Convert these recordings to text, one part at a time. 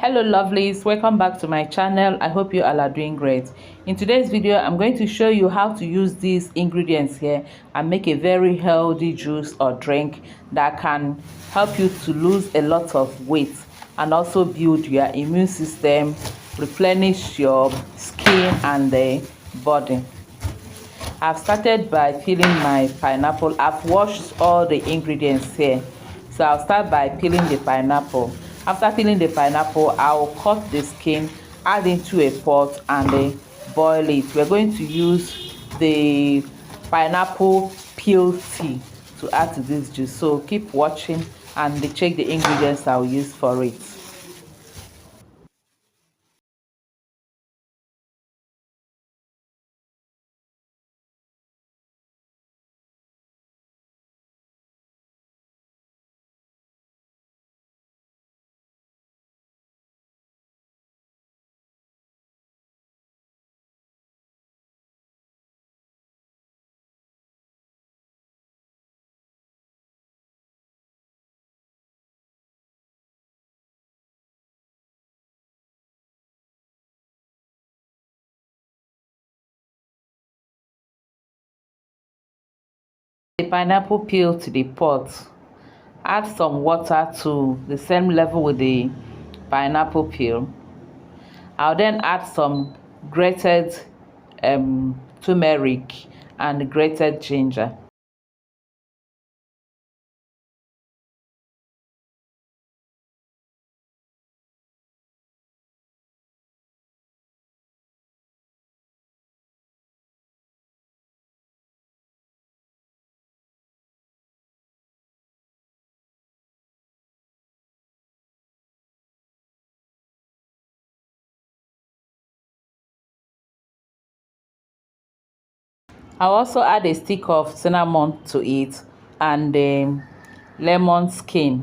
Hello lovelies, welcome back to my channel. I hope you all are doing great. In today's video I'm going to show you how to use these ingredients here and make a very healthy juice or drink that can help you to lose a lot of weight and also build your immune system, replenish your skin and the body. I've started by peeling my pineapple. I've washed all the ingredients here. So I'll start by peeling the pineapple. After peeling the pineapple, I'll cut the skin, add into a pot and boil it. We're going to use the pineapple peel tea to add to this juice. So keep watching and check the ingredients I'll use for it. The pineapple peel to the pot. Add some water to the same level with the pineapple peel. I'll then add some grated turmeric and grated ginger. I'll also add a stick of cinnamon to it and lemon skin,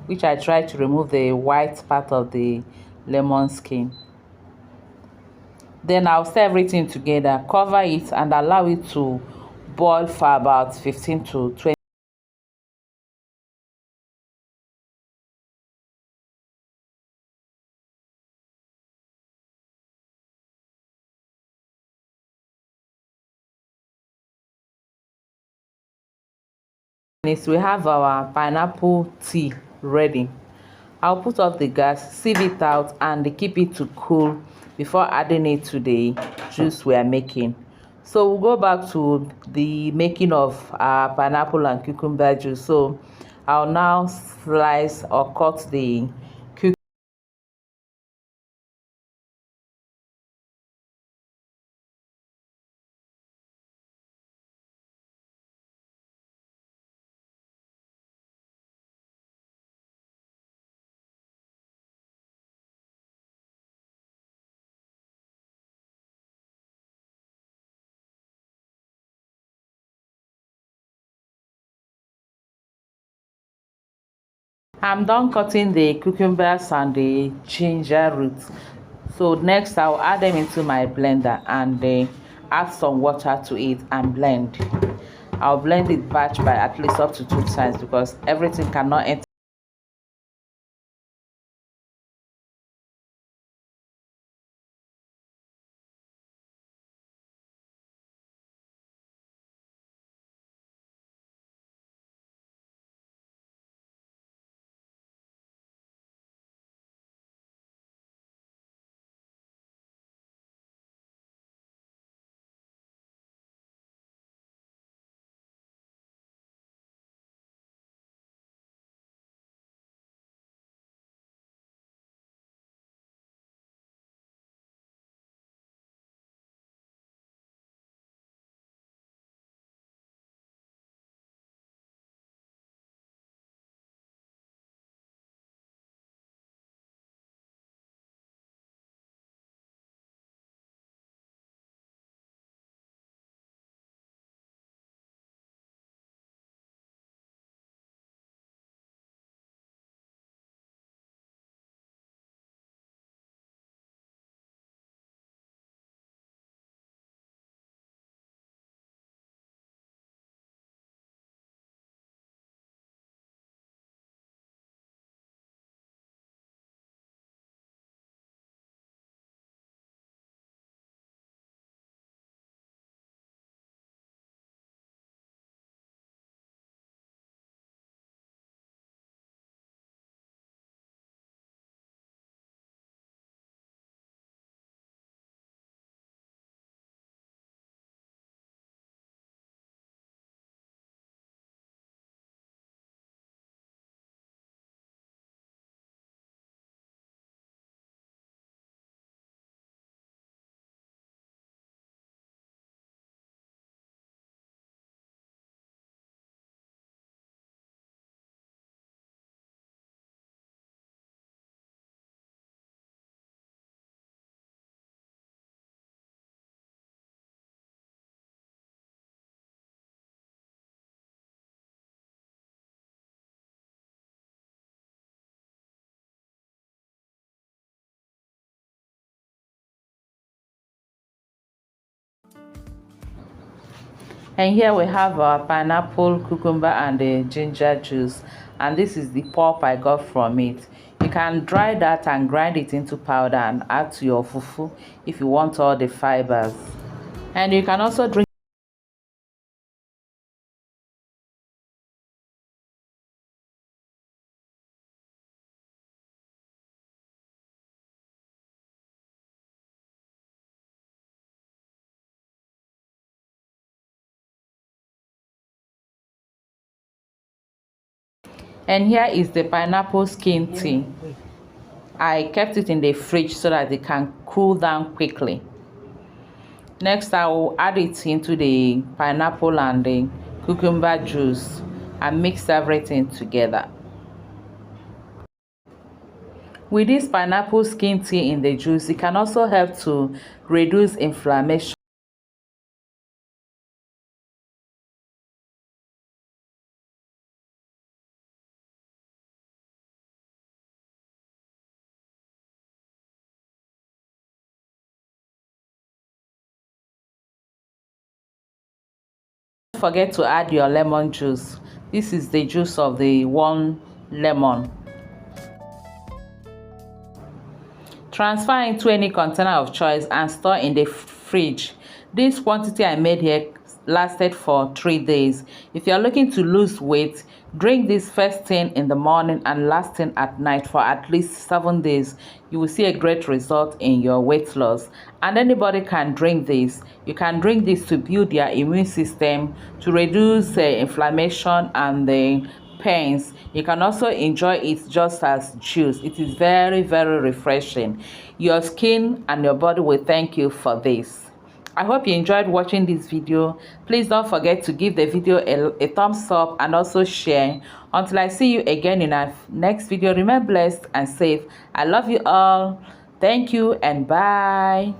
which I try to remove the white part of the lemon skin. Then I'll stir everything together, cover it and allow it to boil for about 15 to 20. We have our pineapple tea ready. I'll put off the gas, sieve it out and keep it to cool before adding it to the juice we are making. So we'll go back to the making of our pineapple and cucumber juice. So I'll now slice or cut the cucumber. I'm done cutting the cucumbers and the ginger roots. So next I'll add them into my blender and add some water to it and blend. I'll blend it batch by at least up to 2 times because everything cannot enter. And here we have our pineapple, cucumber, and the ginger juice. And this is the pulp I got from it. You can dry that and grind it into powder and add to your fufu if you want all the fibers. And you can also drink. And here is the pineapple skin tea. I kept it in the fridge so that it can cool down quickly. Next, I will add it into the pineapple and the cucumber juice and mix everything together. With this pineapple skin tea in the juice, it can also help to reduce inflammation. Don't forget to add your lemon juice. This is the juice of the one lemon. Transfer into any container of choice and store in the fridge. This quantity I made here lasted for 3 days. If you're looking to lose weight, drink this first thing in the morning and last thing at night for at least 7 days. You will see a great result in your weight loss. And anybody can drink this. You can drink this to build your immune system, to reduce inflammation and the pains. You can also enjoy it just as juice. It is very, very refreshing. Your skin and your body will thank you for this. I hope you enjoyed watching this video. Please don't forget to give the video a thumbs up and also share. Until I see you again in our next video, remain blessed and safe. I love you all. Thank you and bye.